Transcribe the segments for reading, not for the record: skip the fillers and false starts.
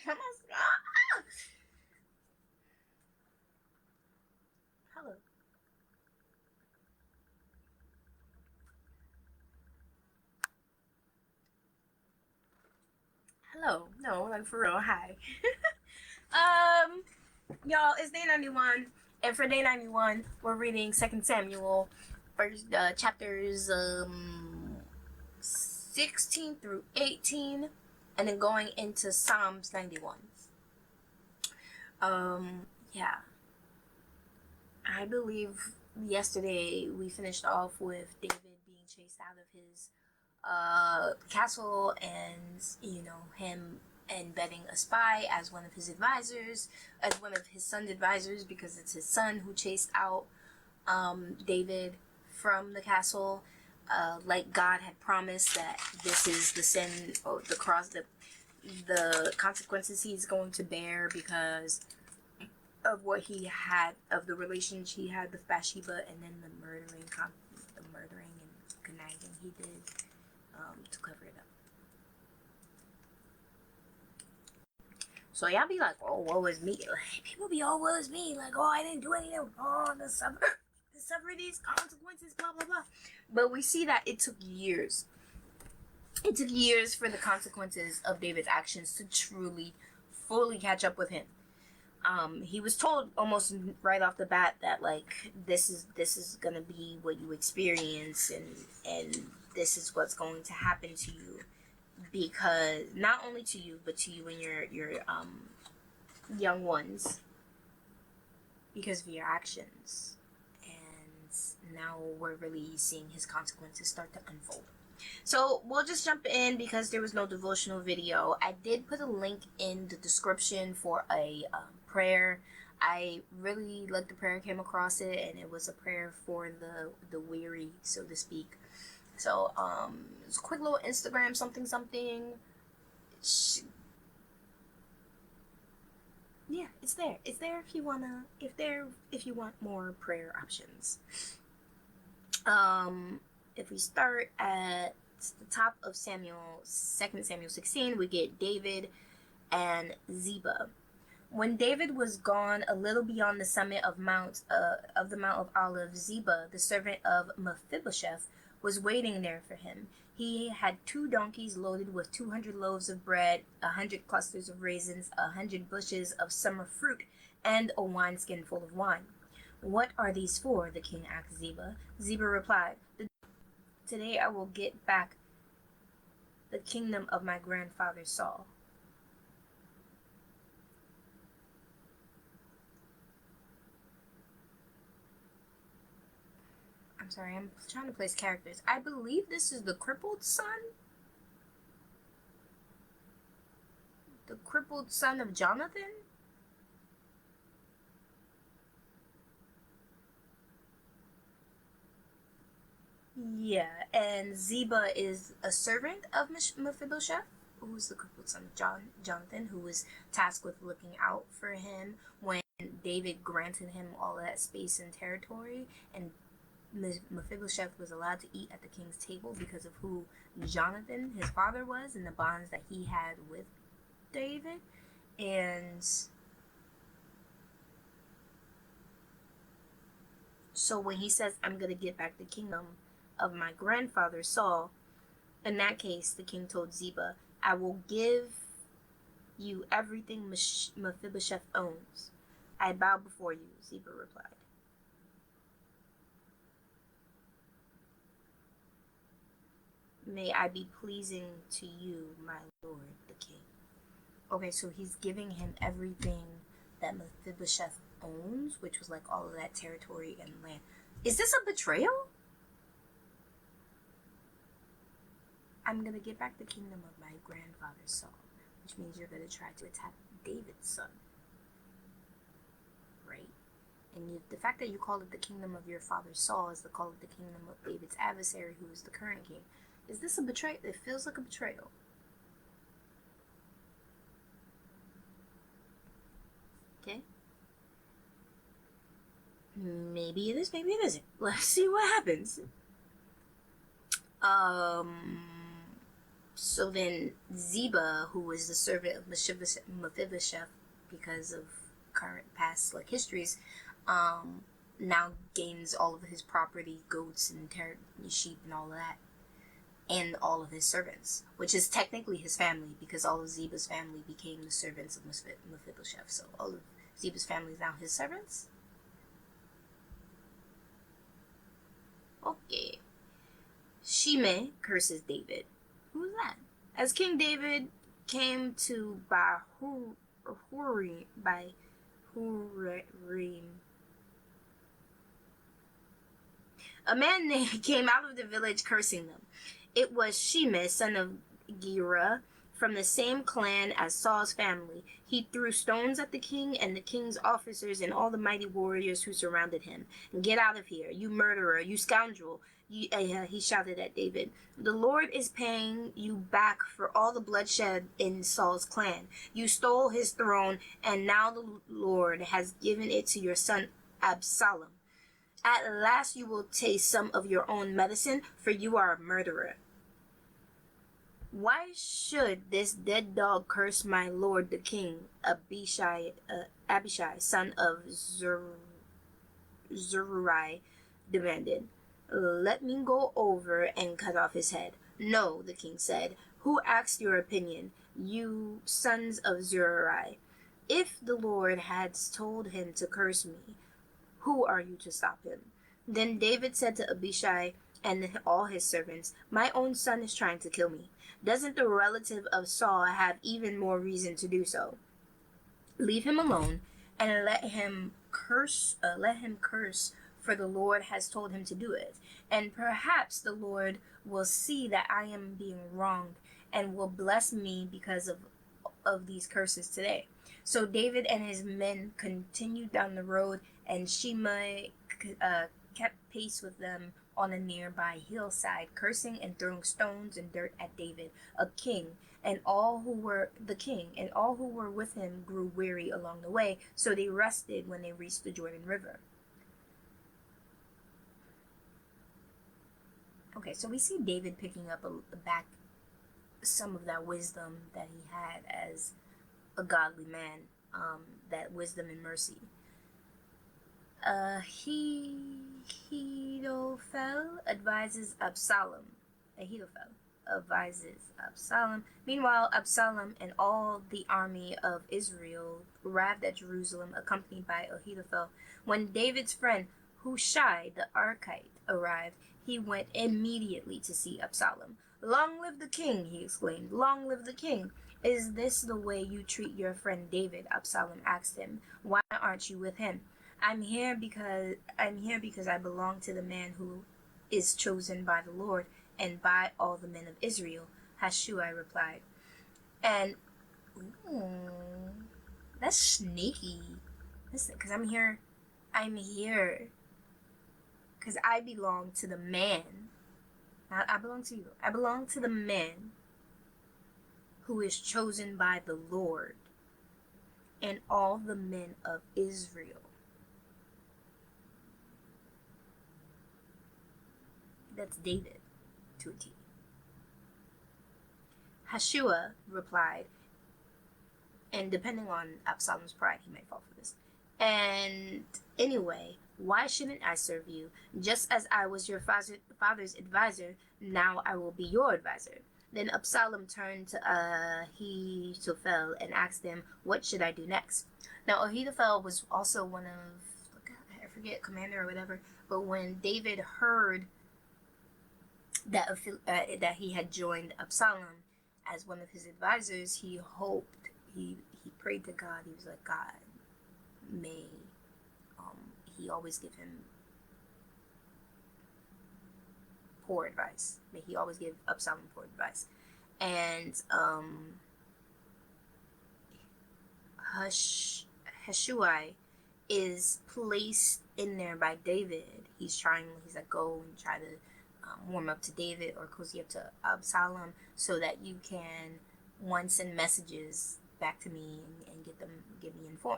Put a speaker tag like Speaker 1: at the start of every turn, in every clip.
Speaker 1: Hello. Hello. No, like for real. Hi. um, y'all, it's day 91, and for day 91, we're reading Second Samuel, first chapters 16 through 18, and then going into Psalms 91. Yeah. I believe yesterday we finished off with David being chased out of his castle, and him embedding a spy as one of his advisors, as one of his son's advisors, because it's his son who chased out David from the castle, like God had promised that this is the sin or the cross, the consequences he's going to bear because of what he had, of the relationship he had with Bathsheba, and then the murdering and conniving he did to cover it up. So y'all be like, oh, woe is me. Like, people be, oh, woe is me. Like, oh, I didn't do anything wrong to suffer these consequences, blah, blah, blah. But we see that it took years. It took years for the consequences of David's actions to truly, fully catch up with him. He was told almost right off the bat that, like, this is gonna be what you experience, and this is what's going to happen to you, because not only to you but to you and your young ones, because of your actions. And now we're really seeing his consequences start to unfold. So we'll just jump in because there was no devotional video. I did put a link in the description for a prayer. I really liked the prayer, came across it, and it was a prayer for the weary, so to speak. So it's a quick little Instagram something. Yeah, it's there. It's there if you wanna. If you want more prayer options. If we start at the top of Samuel, 2 Samuel 16, we get David and Ziba. When David was gone a little beyond the summit of the Mount of Olives, Ziba, the servant of Mephibosheth, was waiting there for him. He had 2 donkeys loaded with 200 loaves of bread, 100 clusters of raisins, 100 bushes of summer fruit, and a wineskin full of wine. What are these for? The king asked Ziba. Ziba replied, today I will get back the kingdom of my grandfather Saul. I'm sorry, I'm trying to place characters. I believe this is the crippled son? The crippled son of Jonathan? Yeah, and Ziba is a servant of Mephibosheth, who's the crippled son of Jonathan, who was tasked with looking out for him when David granted him all that space and territory, and Mephibosheth was allowed to eat at the king's table because of who Jonathan, his father, was, and the bonds that he had with David. And so when he says, I'm going to get back the kingdom of my grandfather Saul, in that case, the king told Ziba, I will give you everything Mephibosheth owns. I bow before you, Ziba replied. May I be pleasing to you, my lord, the king. Okay, so he's giving him everything that Mephibosheth owns, which was like all of that territory and land. Is this a betrayal? I'm gonna get back the kingdom of my grandfather Saul, which means you're gonna try to attack David's son, right? And the fact that you call it the kingdom of your father Saul is the call of the kingdom of David's adversary, who is the current king. Is this a betrayal? It feels like a betrayal. Okay. Maybe it is, maybe it isn't. Let's see what happens. So then Ziba, who was the servant of Mephibosheth, because of current past like histories, now gains all of his property, goats and sheep and all of that, and all of his servants, which is technically his family, because all of Ziba's family became the servants of Mephibosheth. So all of Ziba's family is now his servants. Okay. Shimei curses David. Who's that? As King David came to Bahurim, a man came out of the village cursing them. It was Shimei, son of Gera, from the same clan as Saul's family. He threw stones at the king and the king's officers and all the mighty warriors who surrounded him. "Get out of here, you murderer, you scoundrel," he shouted at David. "The Lord is paying you back for all the bloodshed in Saul's clan. You stole his throne, and now the Lord has given it to your son Absalom. At last you will taste some of your own medicine, for you are a murderer." "Why should this dead dog curse my lord the king?" Abishai, son of Zeruiah, demanded. "Let me go over and cut off his head." "No," the king said. "Who asked your opinion, you sons of Zeruiah? If the Lord had told him to curse me, who are you to stop him?" Then David said to Abishai and all his servants, "My own son is trying to kill me. Doesn't the relative of Saul have even more reason to do so? Leave him alone and let him curse, for the Lord has told him to do it. And perhaps the Lord will see that I am being wronged and will bless me because of these curses today." So David and his men continued down the road, and Shimei kept pace with them on a nearby hillside, cursing and throwing stones and dirt at David, the king, and all who were with him grew weary along the way, so they rested when they reached the Jordan River. Okay, so we see David picking up back some of that wisdom that he had as a godly man, that wisdom and mercy. Ahithophel advises Absalom. Meanwhile, Absalom and all the army of Israel arrived at Jerusalem, accompanied by Ahithophel. When David's friend Hushai the Archite arrived, he went immediately to see Absalom. "Long live the king!" he exclaimed. "Long live the king! Is this the way you treat your friend David?" Absalom asked him. "Why aren't you with him?" I'm here because I belong to the man who is chosen by the Lord and by all the men of Israel," Hushai replied. And that's sneaky. Listen, because I'm here because I belong to the man. Not I belong to you. I belong to the man who is chosen by the Lord and all the men of Israel. That's David to a T. Hushai replied, and depending on Absalom's pride, he might fall for this. "And anyway, why shouldn't I serve you? Just as I was your father's advisor, now I will be your advisor." Then Absalom turned to Ahithophel and asked him, "What should I do next?" Now Ahithophel was also one of, I forget, commander or whatever, but when David heard that he had joined Absalom as one of his advisors, he prayed to God. He was like, "God, may he always give him poor advice. May he always give Absalom poor advice." And Hushai is placed in there by David. He's like, "Go and try to warm up to David or cozy up to Absalom so that you can, one, send messages back to me and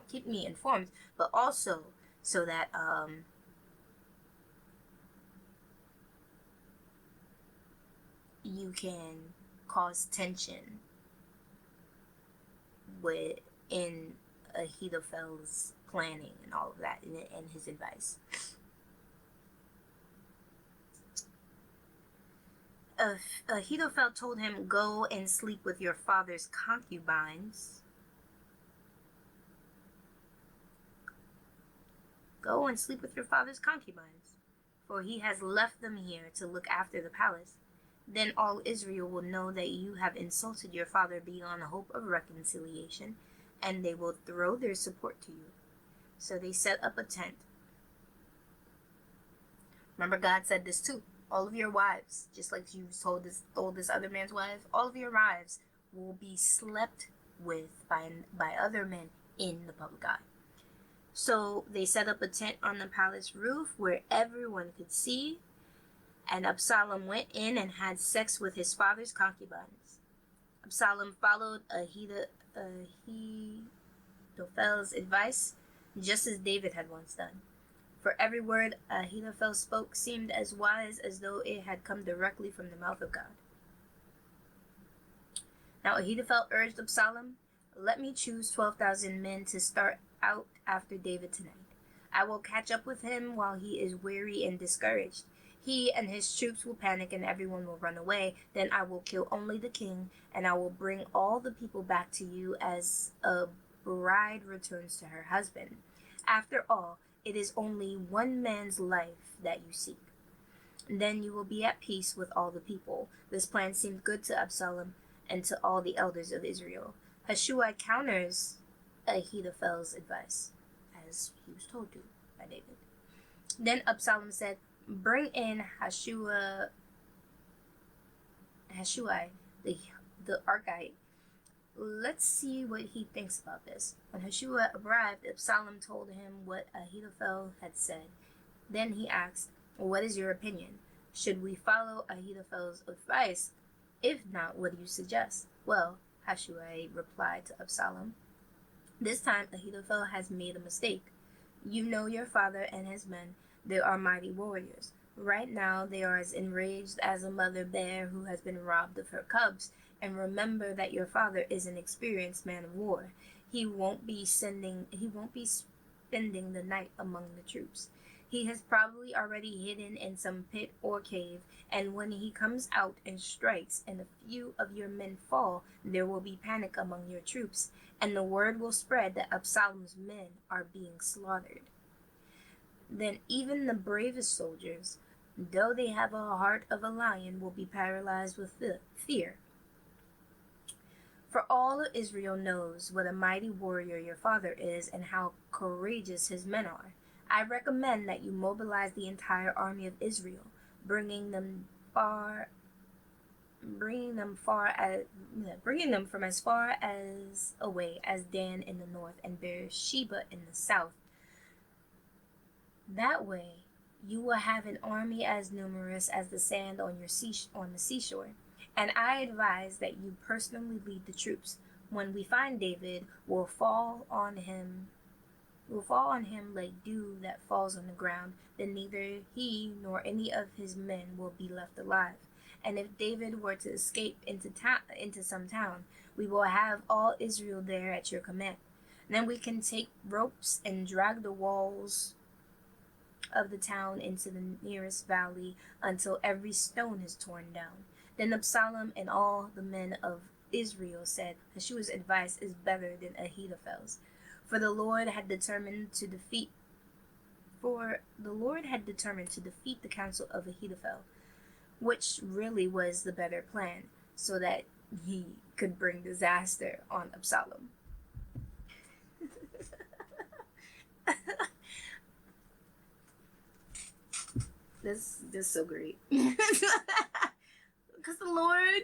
Speaker 1: keep me informed, but also so that you can cause tension in Ahithophel's planning and all of that, and his advice. Ahithophel told him, "Go and sleep with your father's concubines." Go and sleep with your father's concubines, for he has left them here to look after the palace. Then all Israel will know that you have insulted your father beyond hope of reconciliation, and they will throw their support to you. So they set up a tent. Remember, God said this too. All of your wives, just like you told this other man's wife, all of your wives will be slept with by other men in the public eye. So they set up a tent on the palace roof where everyone could see, and Absalom went in and had sex with his father's concubines. Absalom followed Ahithophel's advice, just as David had once done. For every word Ahithophel spoke seemed as wise as though it had come directly from the mouth of God. Now Ahithophel urged Absalom, "Let me choose 12,000 men to start out after David tonight. I will catch up with him while he is weary and discouraged. He and his troops will panic and everyone will run away. Then I will kill only the king, and I will bring all the people back to you as a bride returns to her husband. After all, it is only one man's life that you seek. Then you will be at peace with all the people." This plan seemed good to Absalom and to all the elders of Israel. Hushai counters Ahithophel's advice, as he was told to by David. Then Absalom said, "Bring in Hushai, the Archite. Let's see what he thinks about this." When Hushai arrived, Absalom told him what Ahithophel had said. Then he asked, "What is your opinion? Should we follow Ahithophel's advice? If not, what do you suggest?" "Well," Hushai replied to Absalom, "this time Ahithophel has made a mistake. You know your father and his men. They are mighty warriors. Right now they are as enraged as a mother bear who has been robbed of her cubs. And remember that your father is an experienced man of war. He won't be spending the night among the troops. He has probably already hidden in some pit or cave, and when he comes out and strikes and a few of your men fall, there will be panic among your troops, and the word will spread that Absalom's men are being slaughtered. Then even the bravest soldiers, though they have a heart of a lion, will be paralyzed with fear. For all of Israel knows what a mighty warrior your father is and how courageous his men are. I recommend that you mobilize the entire army of Israel, bringing them from as far as away as Dan in the north and Beersheba in the south. That way, you will have an army as numerous as the sand on the seashore. And I advise that you personally lead the troops. When we find David, we'll fall on him like dew that falls on the ground. Then neither he nor any of his men will be left alive. And if David were to escape into some town, we will have all Israel there at your command. Then we can take ropes and drag the walls of the town into the nearest valley until every stone is torn down." Then Absalom and all the men of Israel said, "Hushai's advice is better than Ahithophel's, for the Lord had determined to defeat the counsel of Ahithophel, which really was the better plan, so that he could bring disaster on Absalom." This is so great. Because the Lord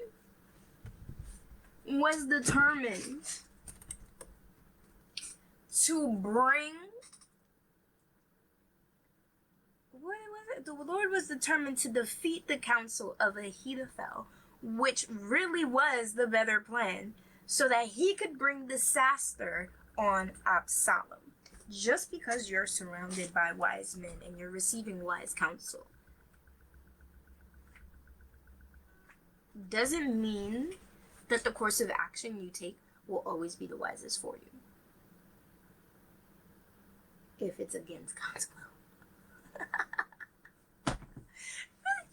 Speaker 1: was determined to bring. What was it? The Lord was determined to defeat the counsel of Ahithophel, which really was the better plan, so that he could bring disaster on Absalom. Just because you're surrounded by wise men and you're receiving wise counsel doesn't mean that the course of action you take will always be the wisest for you. If it's against God's will.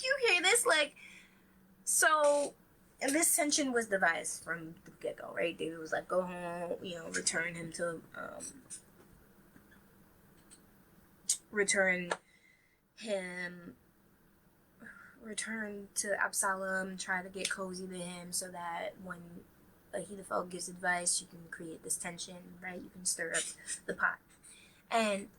Speaker 1: You hear this? Like, so this tension was devised from the get-go, right? David was like, go home, return him to, return to Absalom, try to get cozy to him so that when Ahithophel gives advice, you can create this tension, right? You can stir up the pot. And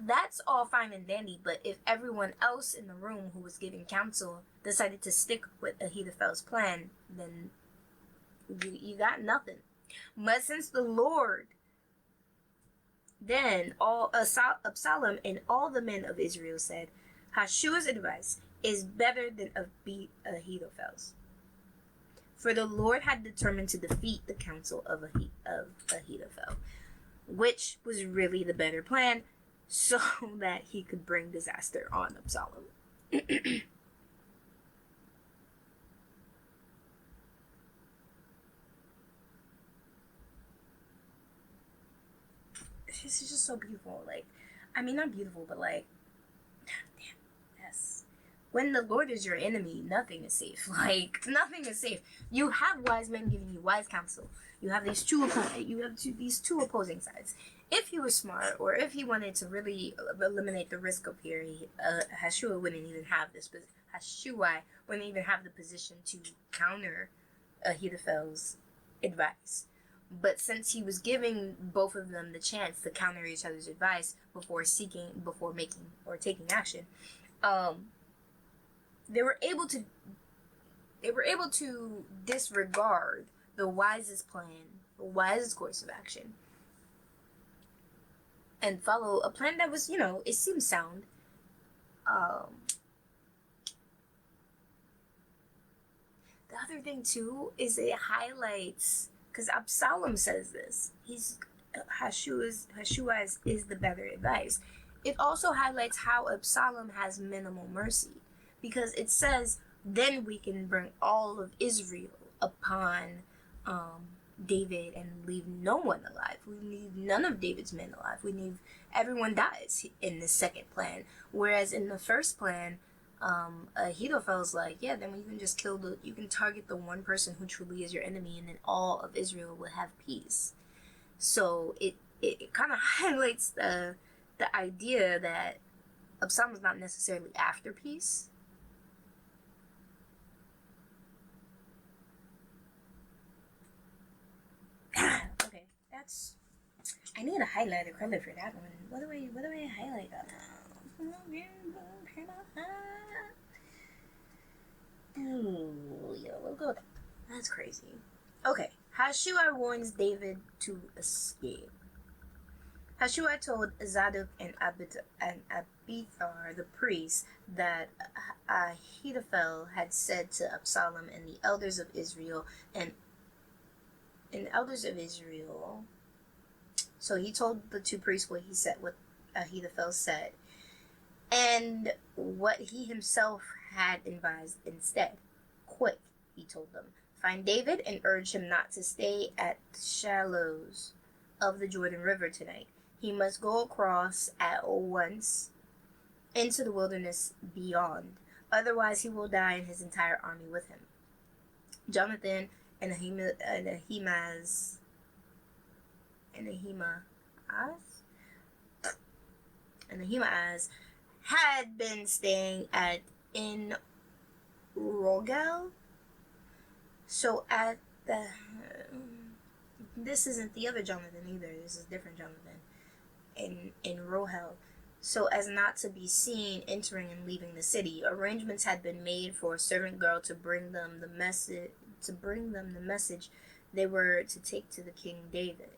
Speaker 1: that's all fine and dandy, but if everyone else in the room who was giving counsel decided to stick with Ahithophel's plan, then you got nothing. But since the Lord, then all Absalom and all the men of Israel said, Hashua's advice is better than Ahithophel's. For the Lord had determined to defeat the counsel of Ahithophel, which was really the better plan, so that he could bring disaster on Absalom. This is just so beautiful. Like, I mean, not beautiful, but like, damn, yes. When the Lord is your enemy, nothing is safe. Like, nothing is safe. You have wise men giving you wise counsel. You have these two opposing sides. If he was smart, or if he wanted to really eliminate the risk of here, Hashua wouldn't even have this. Hashua wouldn't even have the position to counter Ahithophel's advice. But since he was giving both of them the chance to counter each other's advice before making or taking action, they were able to disregard the wisest plan, the wisest course of action, and follow a plan that was, it seemed sound. The other thing too is it highlights, because Absalom says this, Hashua is the better advice. It also highlights how Absalom has minimal mercy, because it says, then we can bring all of Israel upon David and leave no one alive. We leave none of David's men alive. We leave everyone dies in the second plan. Whereas in the first plan, Ahithophel's like, yeah, then you can just you can target the one person who truly is your enemy, and then all of Israel will have peace. So it kind of highlights the idea that Absalom is not necessarily after peace. Okay, I need a highlighter color for that one. What do I highlight that? Ooh, yeah, we'll go with that. That's crazy. Okay, Hashua warns David to escape. Hashua told Zadok and Abiathar, the priests, that Ahithophel had said to Absalom and the elders of Israel So he told the two priests what Ahithophel said, and what he himself had advised instead. Quick, he told them, find David and urge him not to stay at the shallows of the Jordan River tonight. He must go across at once into the wilderness beyond. Otherwise, he will die and his entire army with him. Jonathan and Ahimaaz had been staying in Rogel. So this isn't the other Jonathan either. This is different Jonathan in Rohel. So as not to be seen entering and leaving the city, arrangements had been made for a servant girl to bring them the message they were to take to the King David.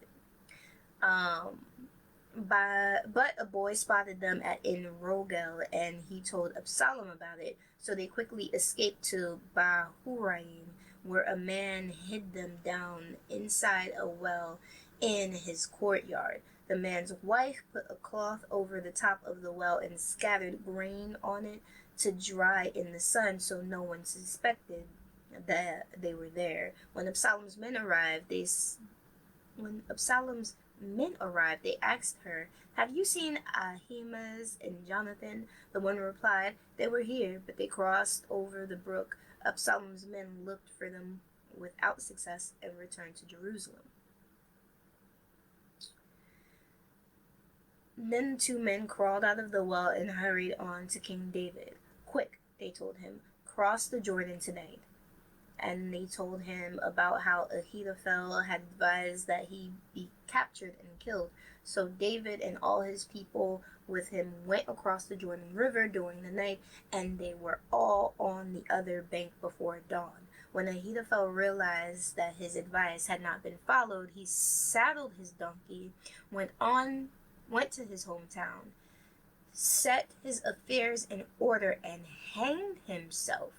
Speaker 1: But a boy spotted them in Rogel, and he told Absalom about it. So they quickly escaped to Bahuraim, where a man hid them down inside a well in his courtyard. The man's wife put a cloth over the top of the well and scattered grain on it to dry in the sun, so no one suspected. that they were there. When Absalom's men arrived, they asked her, "Have you seen Ahimaaz and Jonathan?" The one replied, "They were here, but they crossed over the brook." Absalom's men looked for them without success and returned to Jerusalem. Then the two men crawled out of the well and hurried on to King David. "Quick," they told him, "cross the Jordan tonight." And they told him about how Ahithophel had advised that he be captured and killed. So David and all his people with him went across the Jordan River during the night, and they were all on the other bank before dawn. When Ahithophel realized that his advice had not been followed, he saddled his donkey, went to his hometown, set his affairs in order, and hanged himself.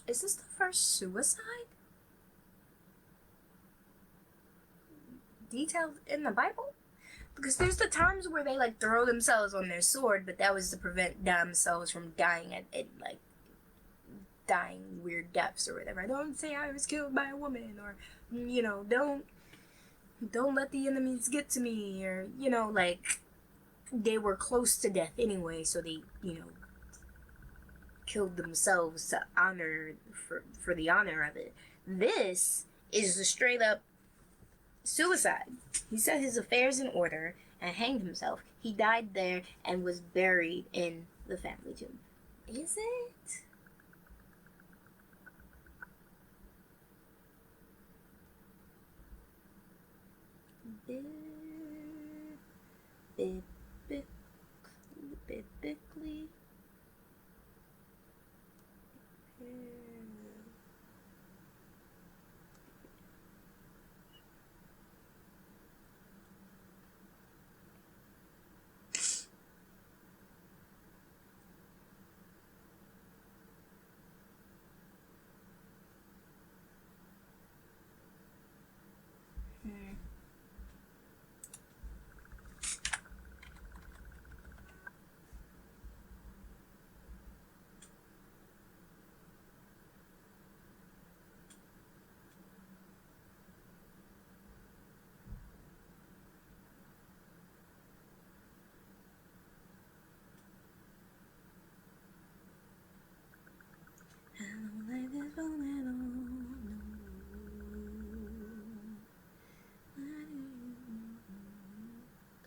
Speaker 1: Is this the first suicide detailed in the Bible? Because there's the times where they like throw themselves on their sword, but that was to prevent themselves from dying like dying weird deaths or whatever. Don't say I was killed by a woman, or don't let the enemies get to me, or like they were close to death anyway, so they killed themselves to honor for the honor of it. This is a straight up suicide. He set his affairs in order and hanged himself. He died there and was buried in the family tomb. Is it? Biblically.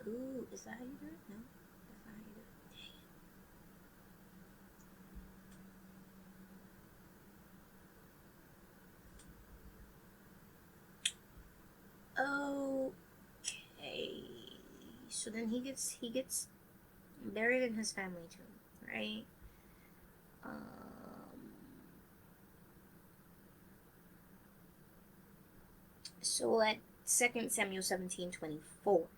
Speaker 1: Ooh, is that how you do it? No, that's not how you do it. Okay. So then he gets buried in his family tomb, right? So at 2 Samuel 17:24,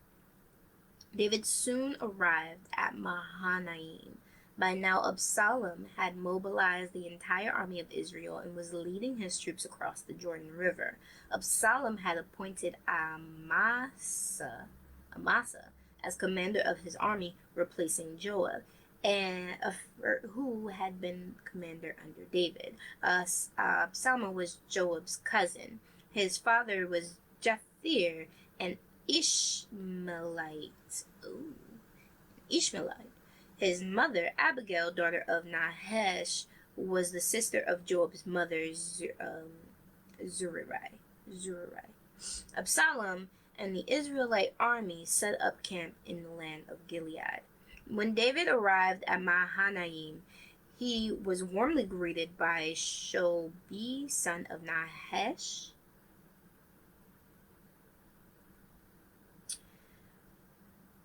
Speaker 1: David soon arrived at Mahanaim. By now, Absalom had mobilized the entire army of Israel and was leading his troops across the Jordan River. Absalom had appointed Amasa as commander of his army, replacing Joab, and who had been commander under David. Absalom was Joab's cousin. His father was Japhir, an Ishmaelite. Ooh. Ishmaelite. His mother, Abigail, daughter of Nahash, was the sister of Joab's mother, Zeruiah. Absalom and the Israelite army set up camp in the land of Gilead. When David arrived at Mahanaim, he was warmly greeted by Shobi, son of Nahash.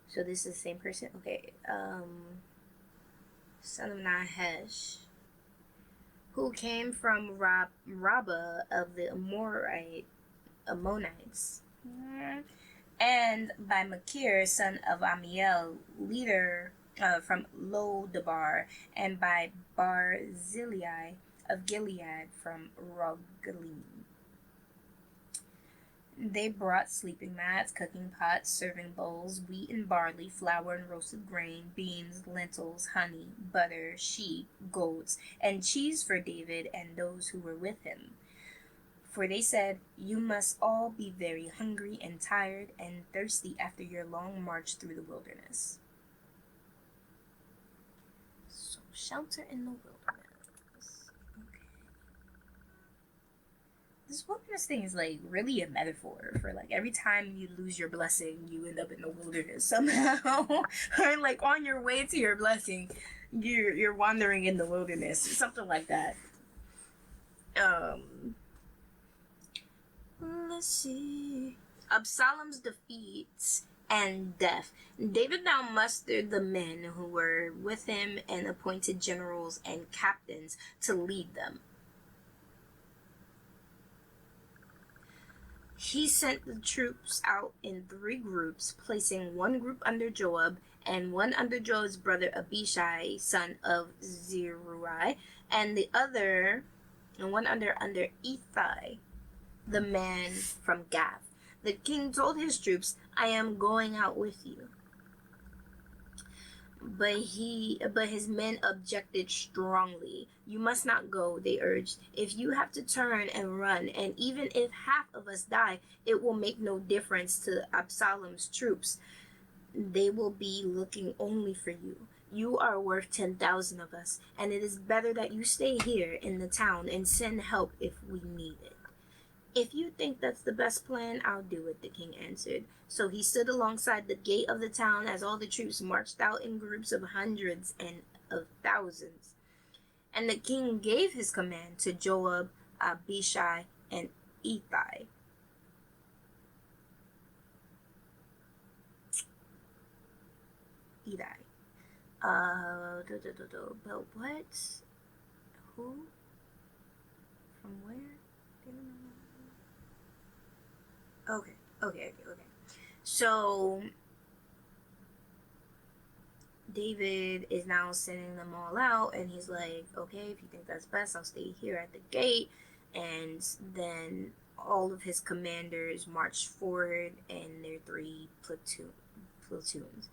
Speaker 1: So this is the same person? Okay. Son of Nahash, who came from Rabbah of the Ammonites. And by Machir, son of Amiel, leader from Lo-debar, and by Barzillai of Gilead from Rogelim. They brought sleeping mats, cooking pots, serving bowls, wheat and barley, flour and roasted grain, beans, lentils, honey, butter, sheep, goats, and cheese for David and those who were with him. For they said, "You must all be very hungry and tired and thirsty after your long march through the wilderness." So, shelter in the wilderness. Okay. This wilderness thing is like really a metaphor for like every time you lose your blessing, you end up in the wilderness somehow. Or like on your way to your blessing, you're wandering in the wilderness, something like that. Let's see. Absalom's defeats and death. David now mustered the men who were with him and appointed generals and captains to lead them. He sent the troops out in 3 groups, placing one group under Joab and one under Joab's brother Abishai, son of Zeruiah, and one under Ittai, the man from Gath. The king told his troops, "I am going out with you." But his men objected strongly. "You must not go," they urged. "If you have to turn and run, and even if half of us die, it will make no difference to Absalom's troops. They will be looking only for you. You are worth 10,000 of us, and it is better that you stay here in the town and send help if we need it." "If you think that's the best plan, I'll do it," the king answered. So he stood alongside the gate of the town as all the troops marched out in groups of hundreds and of thousands. And the king gave his command to Joab, Abishai, and Ittai. But what? Who? From where? Okay. So David is now sending them all out, and he's like, "Okay, if you think that's best, I'll stay here at the gate." And then all of his commanders march forward in their 3 platoons.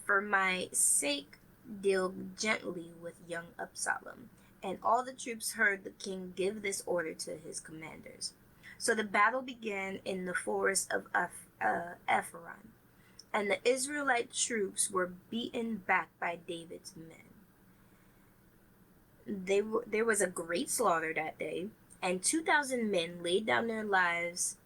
Speaker 1: "For my sake, deal gently with young Absalom." And all the troops heard the king give this order to his commanders. So the battle began in the forest of Ephron, and the Israelite troops were beaten back by David's men. There was a great slaughter that day, and 2,000 men laid down their lives.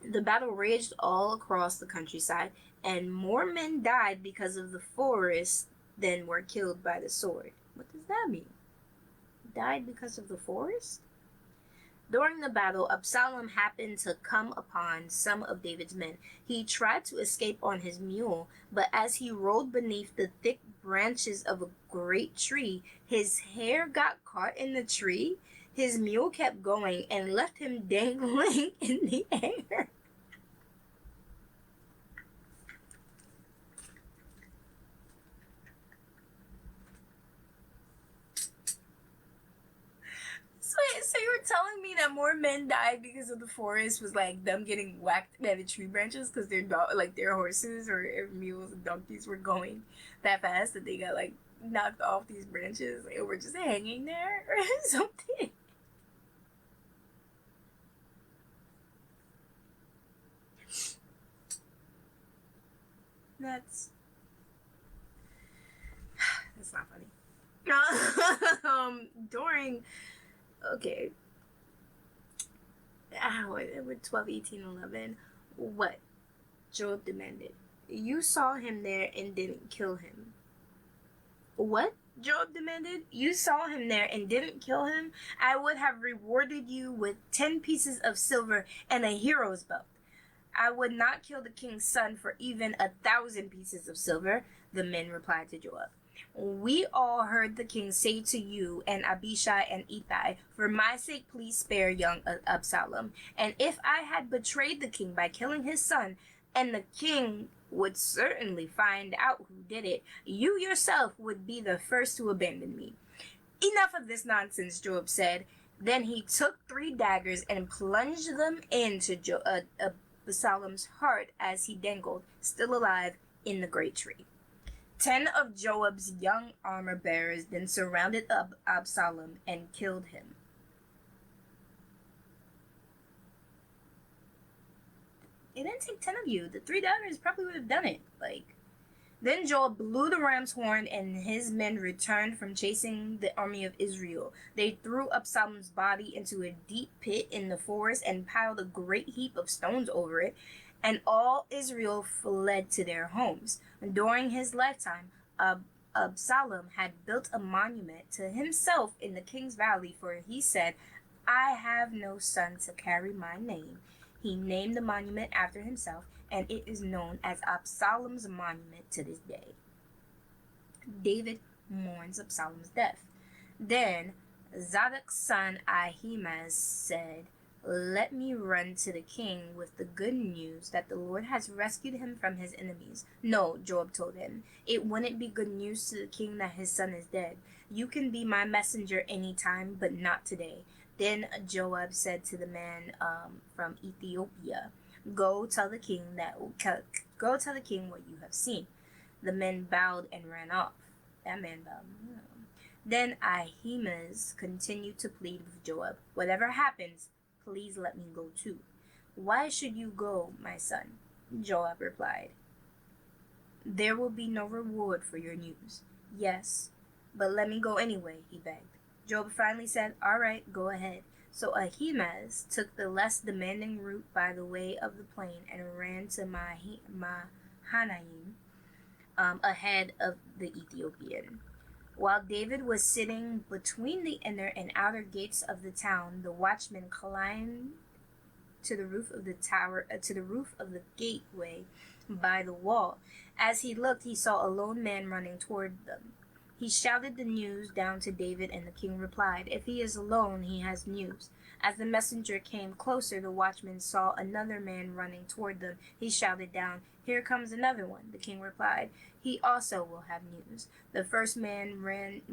Speaker 1: The battle raged all across the countryside, and more men died because of the forest than were killed by the sword. What does that mean? Died because of the forest? During the battle, Absalom happened to come upon some of David's men. He tried to escape on his mule, but as he rode beneath the thick branches of a great tree, his hair got caught in the tree. His mule kept going and left him dangling in the air. So you were telling me that more men died because of the forest was like them getting whacked by the tree branches because their horses or mules and donkeys were going that fast that they got like knocked off these branches and were just hanging there or something. That's not funny. During okay. With 12, 18, 11, what? Joab demanded. "You saw him there and didn't kill him." "What?" Joab demanded. "You saw him there and didn't kill him? I would have rewarded you with 10 pieces of silver and a hero's belt." "I would not kill the king's son for even 1,000 pieces of silver," the men replied to Joab. "We all heard the king say to you and Abishai and Ittai, 'For my sake, please spare young Absalom.' And if I had betrayed the king by killing his son, and the king would certainly find out who did it, you yourself would be the first to abandon me." "Enough of this nonsense," Joab said. Then he took 3 daggers and plunged them into Absalom's heart as he dangled, still alive, in the great tree. 10 of Joab's young armor bearers then surrounded Absalom and killed him. It didn't take 10 of you. The 3 daggers probably would have done it. Then Joab blew the ram's horn, and his men returned from chasing the army of Israel. They threw Absalom's body into a deep pit in the forest and piled a great heap of stones over it, and all Israel fled to their homes. During his lifetime, Absalom had built a monument to himself in the King's Valley, for he said, "I have no son to carry my name." He named the monument after himself, and it is known as Absalom's monument to this day. David mourns Absalom's death. Then Zadok's son Ahimaaz said, "Let me run to the king with the good news that the Lord has rescued him from his enemies." "No," Joab told him. "It wouldn't be good news to the king that his son is dead. You can be my messenger any time, but not today." Then Joab said to the man from Ethiopia, Go tell the king what you have seen." The men bowed and ran off. That man bowed. Then Ahimaaz continued to plead with Joab, "Whatever happens, please let me go too." "Why should you go, my son?" Joab replied. "There will be no reward for your news." "Yes, but let me go anyway," he begged. Joab finally said, "All right, go ahead." So Ahimaaz took the less demanding route by the way of the plain and ran to Mahanaim ahead of the Ethiopian. While David was sitting between the inner and outer gates of the town, the watchman climbed to the roof of the gateway by the wall. As he looked, he saw a lone man running toward them. He shouted the news down to David, and the king replied, "If he is alone, he has news." As the messenger came closer, the watchman saw another man running toward them. He shouted down, "Here comes another one." The king replied, "He also will have news. The first man runs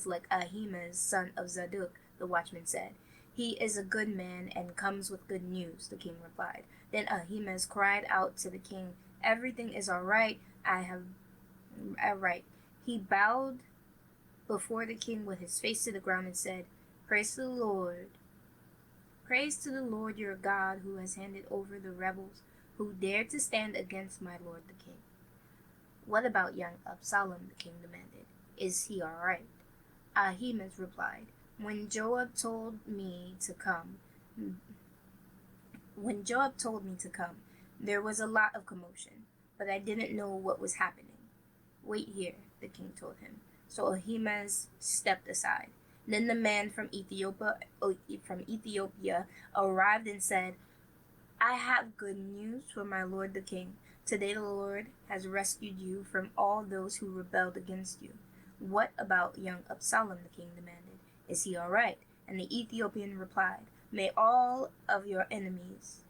Speaker 1: like Ahimaaz, son of Zadok," the watchman said. "He is a good man and comes with good news," the king replied. Then Ahimaaz cried out to the king, "Everything is all right. Right." He bowed before the king with his face to the ground and said, Praise to the Lord your God, who has handed over the rebels who dared to stand against my lord the king." "What about young Absalom?" the king demanded. "Is he all right?" Ahimaaz replied, When Joab told me to come, there was a lot of commotion, but I didn't know what was happening." "Wait here," the king told him. So Ahimaaz stepped aside. Then the man from Ethiopia arrived and said, "I have good news for my lord the king. Today the Lord has rescued you from all those who rebelled against you." "What about young Absalom?" the king demanded. "Is he all right?" And the Ethiopian replied, "May all of your enemies,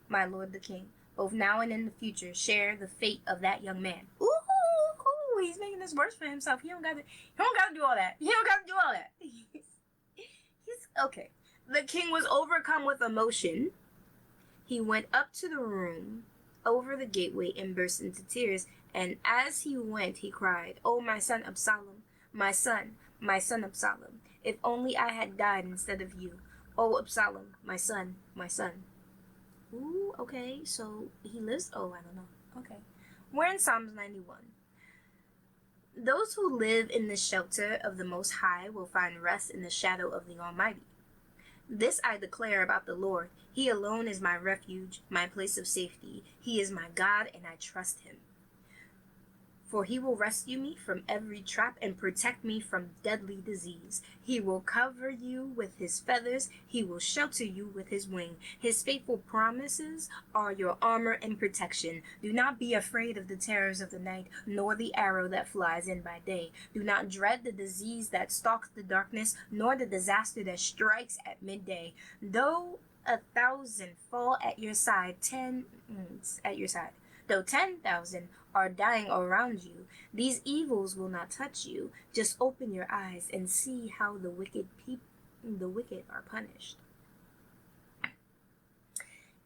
Speaker 1: my lord the king, both now and in the future, share the fate of that young man." Ooh, he's making this worse for himself. He don't gotta do all that. He's okay. The king was overcome with emotion. He went up to the room over the gateway and burst into tears. And as he went, he cried, "Oh, my son Absalom, my son Absalom! If only I had died instead of you. Oh, Absalom, my son, my son." Ooh, okay, so he lives. Oh, I don't know. Okay. We're in Psalms 91. "Those who live in the shelter of the Most High will find rest in the shadow of the Almighty. This I declare about the Lord. He alone is my refuge, my place of safety. He is my God, and I trust him. For he will rescue me from every trap and protect me from deadly disease. He will cover you with his feathers. He will shelter you with his wing. His faithful promises are your armor and protection. Do not be afraid of the terrors of the night, nor the arrow that flies in by day. Do not dread the disease that stalks the darkness, nor the disaster that strikes at midday. Though 1,000 fall at your side, though 10,000 are dying around you. These evils will not touch you. Just open your eyes and see how the wicked are punished.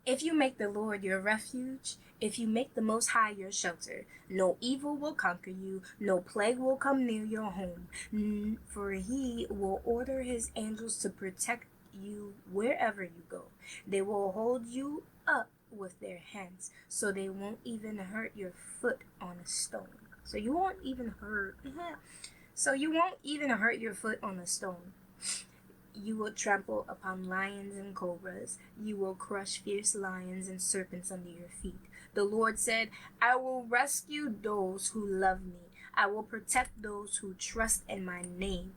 Speaker 1: If you make the Lord your refuge, if you make the Most High your shelter, no evil will conquer you, no plague will come near your home, for he will order his angels to protect you wherever you go. They will hold you up with their hands, so they won't even hurt your foot on a stone. So you won't even hurt. So you won't even hurt your foot on a stone. You will trample upon lions and cobras. You will crush fierce lions and serpents under your feet. The Lord said, I will rescue those who love me. I will protect those who trust in my name.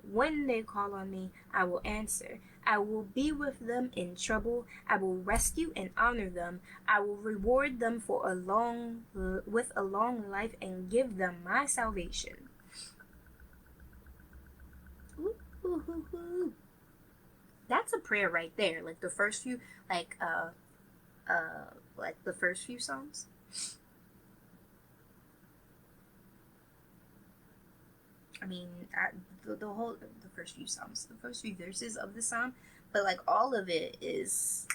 Speaker 1: When they call on me, I will answer. I will be with them in trouble. I will rescue and honor them. I will reward them with a long life and give them my salvation. That's a prayer right there. Like the first few, like the first few songs. I mean, the first few psalms, the first few verses of the psalm, but like all of it is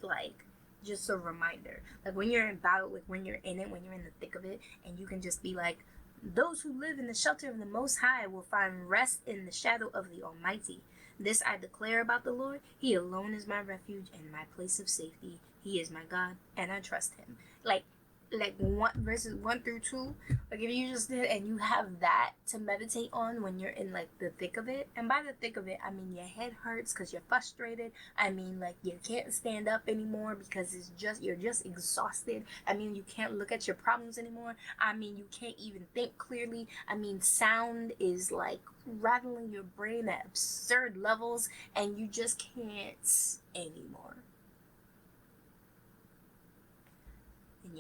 Speaker 1: like just a reminder. Like when you're in battle, like when you're in it, when you're in the thick of it, and you can just be like, those who live in the shelter of the Most High will find rest in the shadow of the Almighty. This I declare about the Lord. He alone is my refuge and my place of safety. He is my God, and I trust him. Like verses 1 through 2, like if you just did and you have that to meditate on when you're in like the thick of it, and by the thick of it I mean your head hurts because you're frustrated. I mean like you can't stand up anymore because you're just exhausted. I mean you can't look at your problems anymore. I mean you can't even think clearly. I mean sound is like rattling your brain at absurd levels and you just can't anymore. And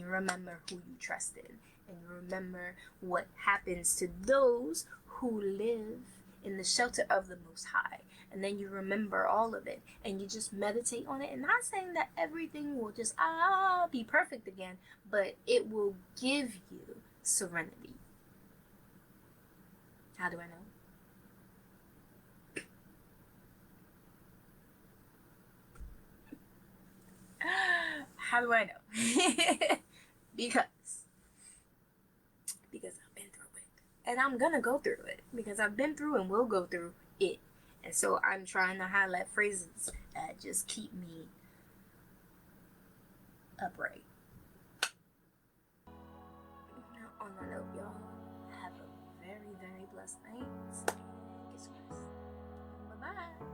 Speaker 1: you remember who you trusted, and you remember what happens to those who live in the shelter of the Most High, and then you remember all of it, and you just meditate on it. And not saying that everything will just be perfect again, but it will give you serenity. How do I know? How do I know? because I've been through it, and I'm gonna go through it because I've been through and will go through it, and so I'm trying to highlight phrases that just keep me upright. On that note, y'all have a very, very blessed night. Kiss, kiss. Bye bye.